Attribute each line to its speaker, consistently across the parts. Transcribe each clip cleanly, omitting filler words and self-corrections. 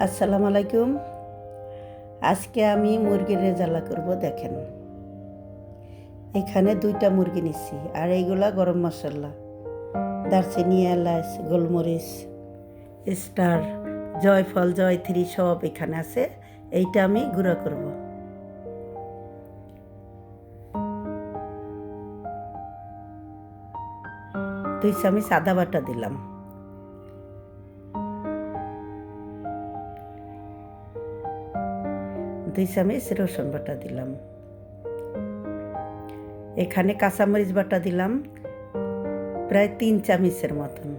Speaker 1: আসসালামু আলাইকুম। আজকে আমি মুরগির রেজালা করব। দেখেন, এখানে 2টা মুরগি নিচ্ছি, আর এইগুলা গরম মশলা, দারচিনি, এলাচ, গোলমরিচ, স্টার, জয়ফল, জয়ত্রী সব এখানে আছে। এইটা আমি গুঁড়া করব। 2 চামচ আদা বাটা দিলাম, 2 চামচ রসুন বাটা দিলাম, এখানে কাঁচামরিচ বাটা দিলাম প্রায় 3 চামচের মতন।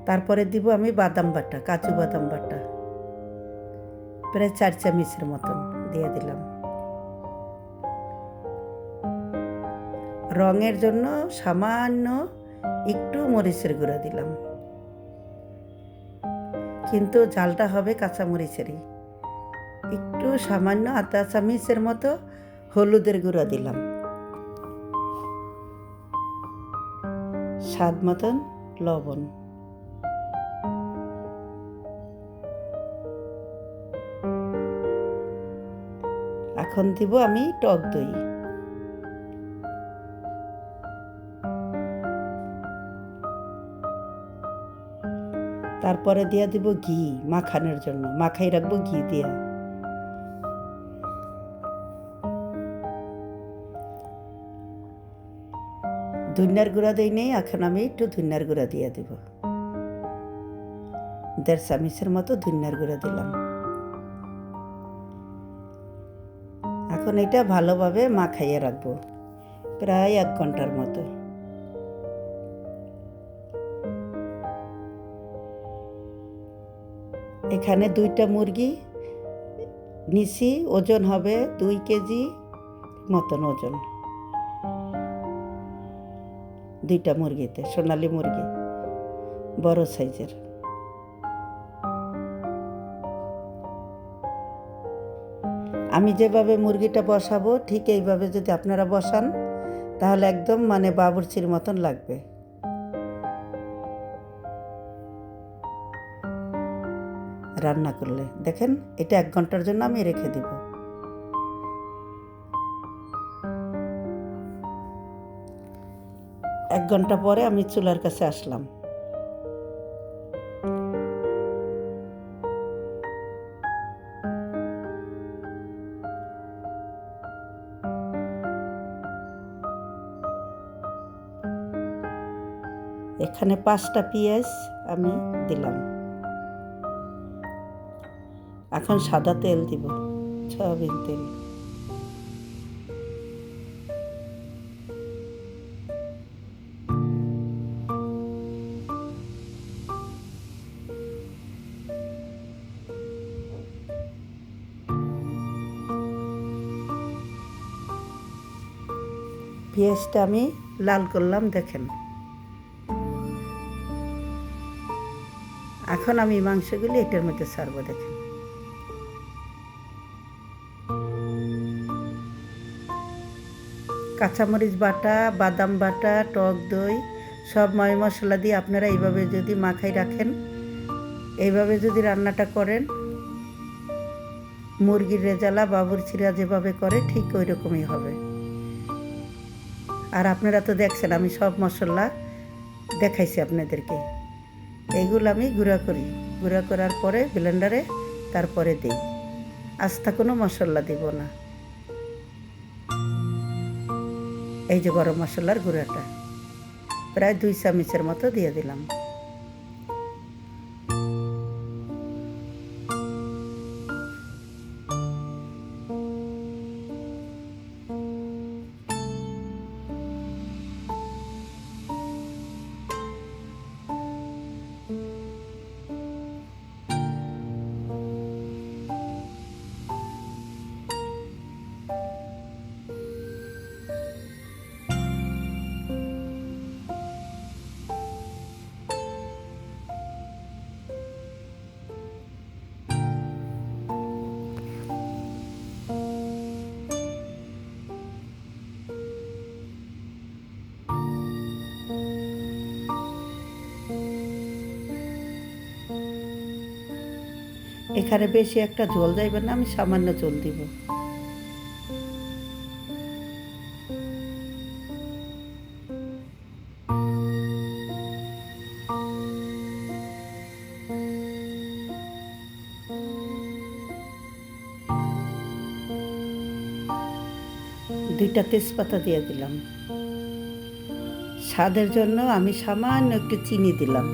Speaker 1: তারপরে দিব আমি বাদাম বাটা, কাজু বাদাম বাটা প্রায় 4 চামচের মতন দিয়ে দিলাম। রঙের জন্য সামান্য একটু মরিচের গুঁড়া দিলাম, কিন্তু ঝালটা হবে কাঁচামরিচেরই। একটু সামান্য আধা চামচের মতো হলুদের গুঁড়া দিলাম, স্বাদ মতন লবণ। এখন দিব আমি টক দই, তারপরে দিয়ে দিব ঘি মাখানোর জন্য, মাখাই রাখবো ঘি দিয়া। ধনিয়ার গুঁড়া দিই নেই, এখন আমি একটু ধনিয়ার গুঁড়া দিয়ে দেব, 1.5 চামচের মতো ধনিয়ার গুঁড়া দিলাম। এখন এটা ভালোভাবে মাখাইয়ে রাখবো প্রায় 1 ঘন্টার মতো। এখানে 2টা মুরগি নিছি, ওজন হবে 2 কেজি মতন ওজন। 2টা মুরগিতে, সোনালী মুরগি বড় সাইজের। আমি যেভাবে মুরগিটা বসাবো ঠিক এইভাবে যদি আপনারা বসান তাহলে একদম বাবুর্চির মতন লাগবে। রান্না করলে দেখেন, এটা 1 ঘন্টার জন্য আমি রেখে দিব। এক ঘন্টা পরে আমি চুলার কাছে আসলাম। এখানে 5টা পেঁয়াজ আমি দিলাম। এখন সাদা তেল দিব, সয়াবিন তেল। পেঁয়াজটা আমি লাল করলাম, দেখেন। এখন আমি মাংসগুলি এটার মধ্যে ছাড়বো, দেখেন। কাঁচামরিচ বাটা, বাদাম বাটা, টক দই, সব ময় মশলা দিয়ে আপনারা এইভাবে যদি মাখাই রাখেন, এইভাবে যদি রান্নাটা করেন, মুরগির রেজালা বাবুর্চিরা যেভাবে করে ঠিক ওই রকমই হবে। আর আপনারা তো দেখছেন আমি সব মশলা দেখাইছি আপনাদেরকে। এইগুলো আমি গুঁড়া করি, গুঁড়া করার পরে ব্লেন্ডারে তারপরে দিই। আস্তা কোনো মশলা দিব না। এই যে গরম মশলার গুঁড়াটা প্রায় 2 চামচের মতো দিয়ে দিলাম। এখানে বেশি একটা ঝোল যাইবে না, আমি সামান্য ঝোল দিব। দুইটা তেজপাতা দিয়ে দিলাম। স্বাদের জন্য আমি সামান্য একটু চিনি দিলাম।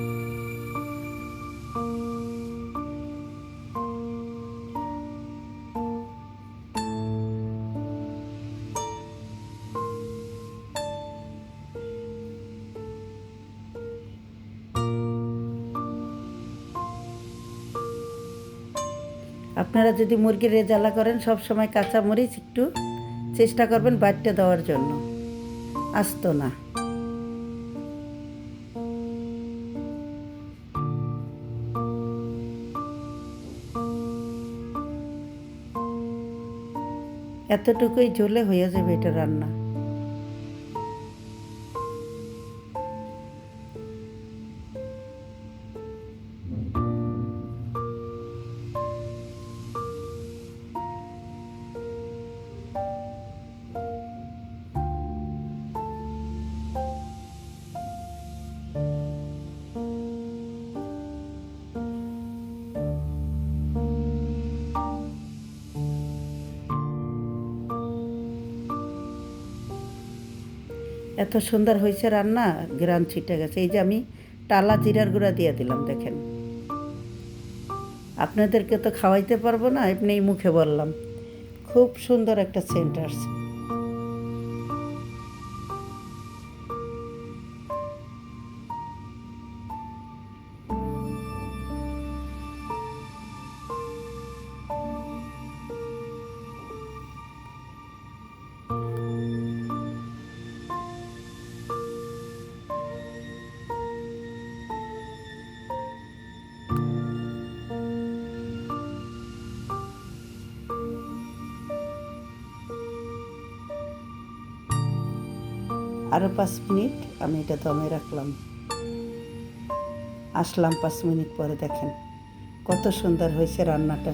Speaker 1: আপনারা যদি মুরগির রেজালা করেন, সব সময় কাঁচা মরিচ একটু চেষ্টা করবেন বাটতে দেওয়ার জন্য, আস্ত না। এতটুকুই ঝোলে হয়ে যাবে এটা রান্না। এত সুন্দর হয়েছে রান্না, গ্রান ছিটে গেছে। এই যে আমি টালা জিরার গুঁড়া দিয়ে দিলাম, দেখেন। আপনাদেরকে তো খাওয়াইতে পারবো না, এমনিই মুখে বললাম। খুব সুন্দর একটা সেন্ট আসছে। আরও 5 মিনিট আমি এটা দমে রাখলাম। আসলাম 5 মিনিট পরে, দেখেন কত সুন্দর হয়েছে রান্নাটা।